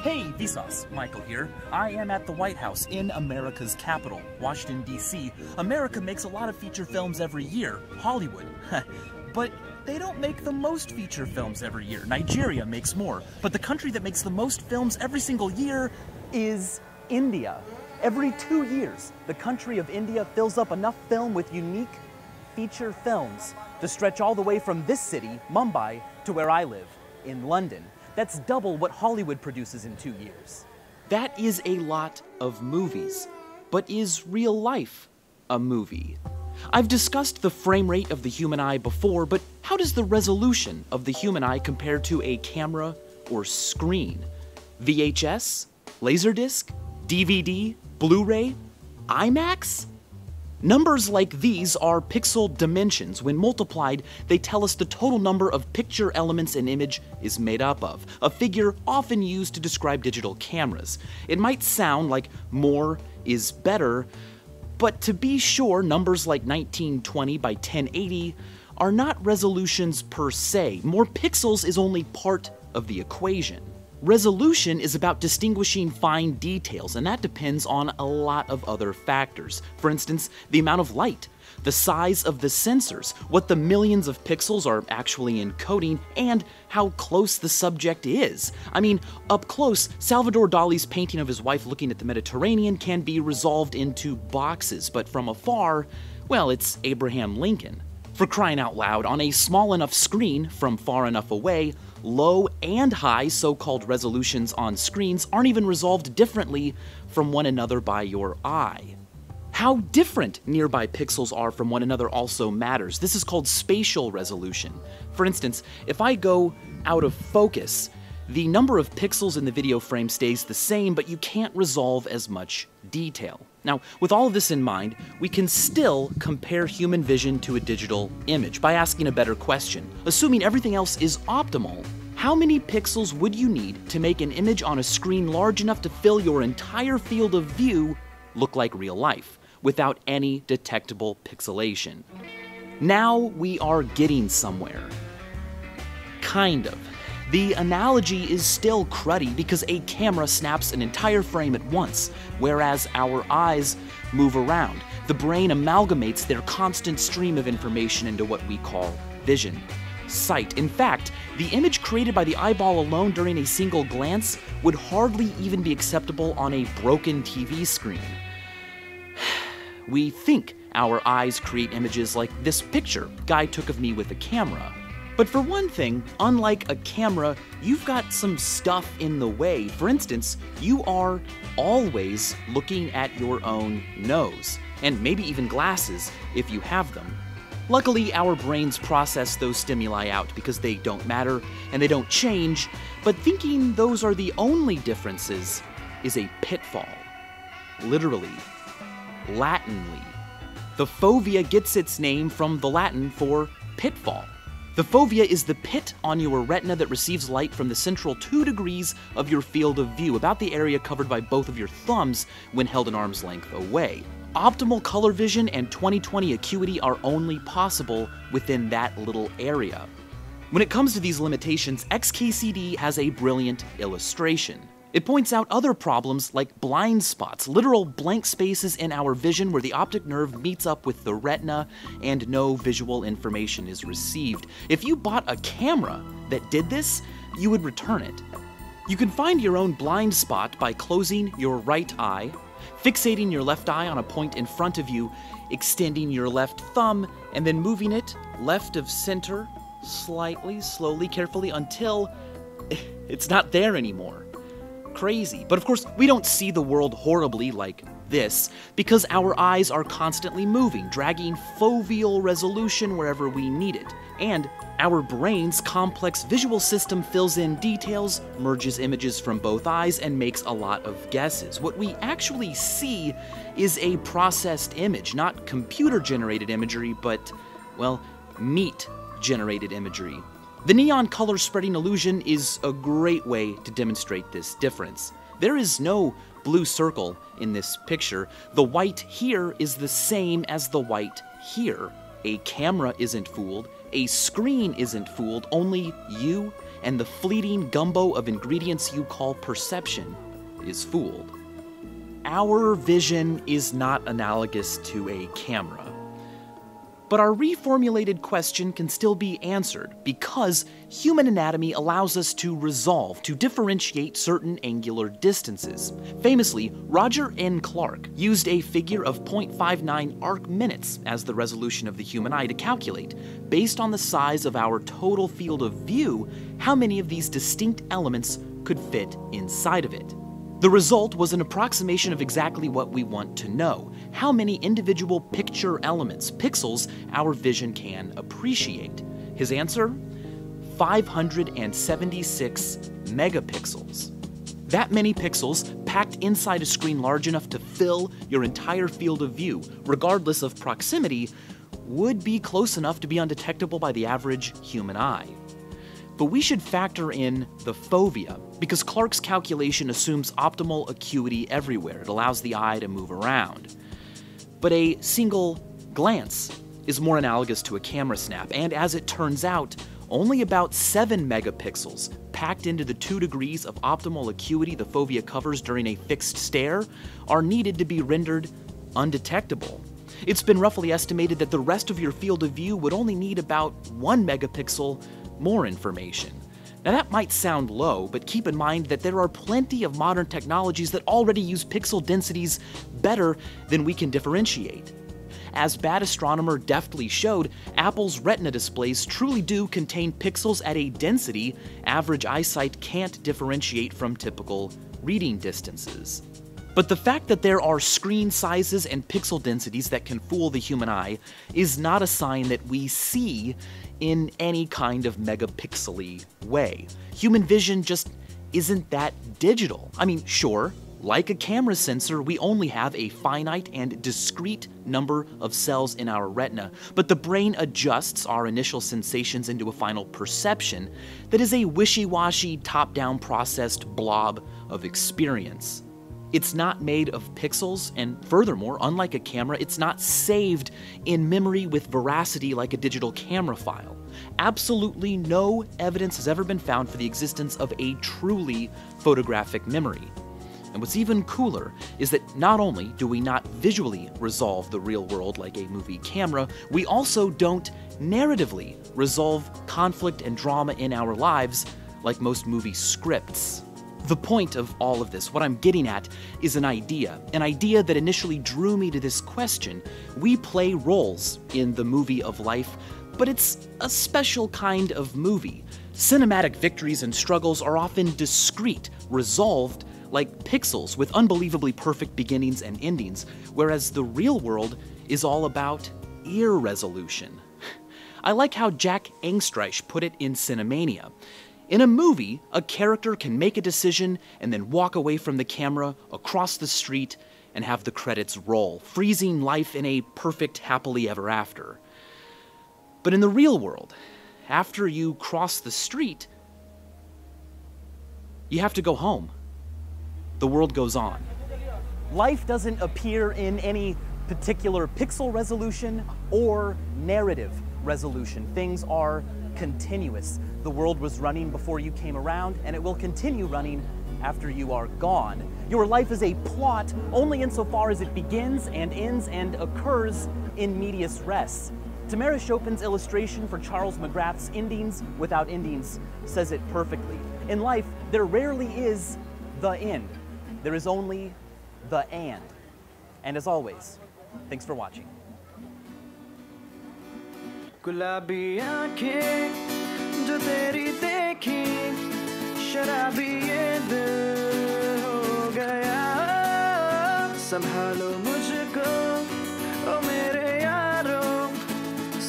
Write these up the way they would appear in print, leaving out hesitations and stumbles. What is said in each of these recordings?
Hey, Vsauce, Michael here. I am at the White House in America's capital, Washington, D.C. America makes a lot of feature films every year, Hollywood. But they don't make the most feature films every year. Nigeria makes more. But the country that makes the most films every single year is India. Every 2 years, the country of India fills up enough film with unique feature films to stretch all the way from this city, Mumbai, to where I live, in London. That's double what Hollywood produces in 2 years. That is a lot of movies. But is real life a movie? I've discussed the frame rate of the human eye before, but how does the resolution of the human eye compare to a camera or screen? VHS? Laserdisc? DVD? Blu-ray? IMAX? Numbers like these are pixel dimensions. When multiplied, they tell us the total number of picture elements an image is made up of, a figure often used to describe digital cameras. It might sound like more is better, but to be sure, numbers like 1920 by 1080 are not resolutions per se. More pixels is only part of the equation. Resolution is about distinguishing fine details, and that depends on a lot of other factors. For instance, the amount of light, the size of the sensors, what the millions of pixels are actually encoding, and how close the subject is. I mean, up close, Salvador Dali's painting of his wife looking at the Mediterranean can be resolved into boxes, but from afar, well, it's Abraham Lincoln. For crying out loud, on a small enough screen from far enough away, low and high so-called resolutions on screens aren't even resolved differently from one another by your eye. How different nearby pixels are from one another also matters. This is called spatial resolution. For instance, if I go out of focus, the number of pixels in the video frame stays the same, but you can't resolve as much detail. Now, with all of this in mind, we can still compare human vision to a digital image by asking a better question. Assuming everything else is optimal, how many pixels would you need to make an image on a screen large enough to fill your entire field of view look like real life, without any detectable pixelation? Now we are getting somewhere. Kind of. The analogy is still cruddy because a camera snaps an entire frame at once, whereas our eyes move around. The brain amalgamates their constant stream of information into what we call vision, sight. In fact, the image created by the eyeball alone during a single glance would hardly even be acceptable on a broken TV screen. We think our eyes create images like this picture guy took of me with a camera. But for one thing, unlike a camera, you've got some stuff in the way. For instance, you are always looking at your own nose, and maybe even glasses if you have them. Luckily, our brains process those stimuli out because they don't matter and they don't change, but thinking those are the only differences is a pitfall. Literally, Latinly. The fovea gets its name from the Latin for pitfall. The fovea is the pit on your retina that receives light from the central 2 degrees of your field of view, about the area covered by both of your thumbs when held an arm's length away. Optimal color vision and 20/20 acuity are only possible within that little area. When it comes to these limitations, XKCD has a brilliant illustration. It points out other problems like blind spots, literal blank spaces in our vision where the optic nerve meets up with the retina and no visual information is received. If you bought a camera that did this, you would return it. You can find your own blind spot by closing your right eye, fixating your left eye on a point in front of you, extending your left thumb, and then moving it left of center, slightly, slowly, carefully, until it's not there anymore. Crazy. But of course, we don't see the world horribly like this because our eyes are constantly moving, dragging foveal resolution wherever we need it. And our brain's complex visual system fills in details, merges images from both eyes, and makes a lot of guesses. What we actually see is a processed image, not computer-generated imagery, but, well, meat-generated imagery. The neon color spreading illusion is a great way to demonstrate this difference. There is no blue circle in this picture. The white here is the same as the white here. A camera isn't fooled, a screen isn't fooled, only you and the fleeting gumbo of ingredients you call perception is fooled. Our vision is not analogous to a camera. But our reformulated question can still be answered because human anatomy allows us to resolve, to differentiate certain angular distances. Famously, Roger N. Clark used a figure of 0.59 arc minutes as the resolution of the human eye to calculate, based on the size of our total field of view, how many of these distinct elements could fit inside of it. The result was an approximation of exactly what we want to know: how many individual picture elements, pixels, our vision can appreciate. His answer? 576 megapixels. That many pixels, packed inside a screen large enough to fill your entire field of view, regardless of proximity, would be close enough to be undetectable by the average human eye. But we should factor in the fovea, because Clark's calculation assumes optimal acuity everywhere. It allows the eye to move around. But a single glance is more analogous to a camera snap, and as it turns out, only about 7 megapixels, packed into the 2 degrees of optimal acuity the fovea covers during a fixed stare, are needed to be rendered undetectable. It's been roughly estimated that the rest of your field of view would only need about 1 megapixel more information. Now that might sound low, but keep in mind that there are plenty of modern technologies that already use pixel densities better than we can differentiate. As Bad Astronomer deftly showed, Apple's Retina displays truly do contain pixels at a density average eyesight can't differentiate from typical reading distances. But the fact that there are screen sizes and pixel densities that can fool the human eye is not a sign that we see in any kind of megapixely way. Human vision just isn't that digital. I mean, sure, like a camera sensor, we only have a finite and discrete number of cells in our retina, but the brain adjusts our initial sensations into a final perception that is a wishy-washy, top-down processed blob of experience. It's not made of pixels, and furthermore, unlike a camera, it's not saved in memory with veracity like a digital camera file. Absolutely no evidence has ever been found for the existence of a truly photographic memory. And what's even cooler is that not only do we not visually resolve the real world like a movie camera, we also don't narratively resolve conflict and drama in our lives like most movie scripts. The point of all of this, what I'm getting at, is an idea that initially drew me to this question. We play roles in the movie of life, but it's a special kind of movie. Cinematic victories and struggles are often discrete, resolved like pixels with unbelievably perfect beginnings and endings, whereas the real world is all about ear resolution. I like how Jack Angstreich put it in Cinemania. In a movie, a character can make a decision and then walk away from the camera across the street and have the credits roll, freezing life in a perfect happily ever after. But in the real world, after you cross the street, you have to go home. The world goes on. Life doesn't appear in any particular pixel resolution or narrative resolution. Things are continuous. The world was running before you came around, and it will continue running after you are gone. Your life is a plot only insofar as it begins and ends and occurs in medias res. Tamara Chopin's illustration for Charles McGrath's Endings Without Endings says it perfectly. In life, there rarely is the end. There is only the and. And as always, thanks for watching. गुलाबी आँखें जो तेरी देखी शराबी ये दिल हो गया संभालो मुझको ओ मेरे यारों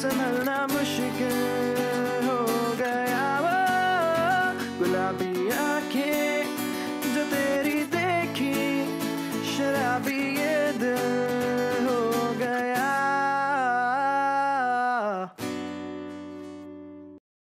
संभलना मुश्किल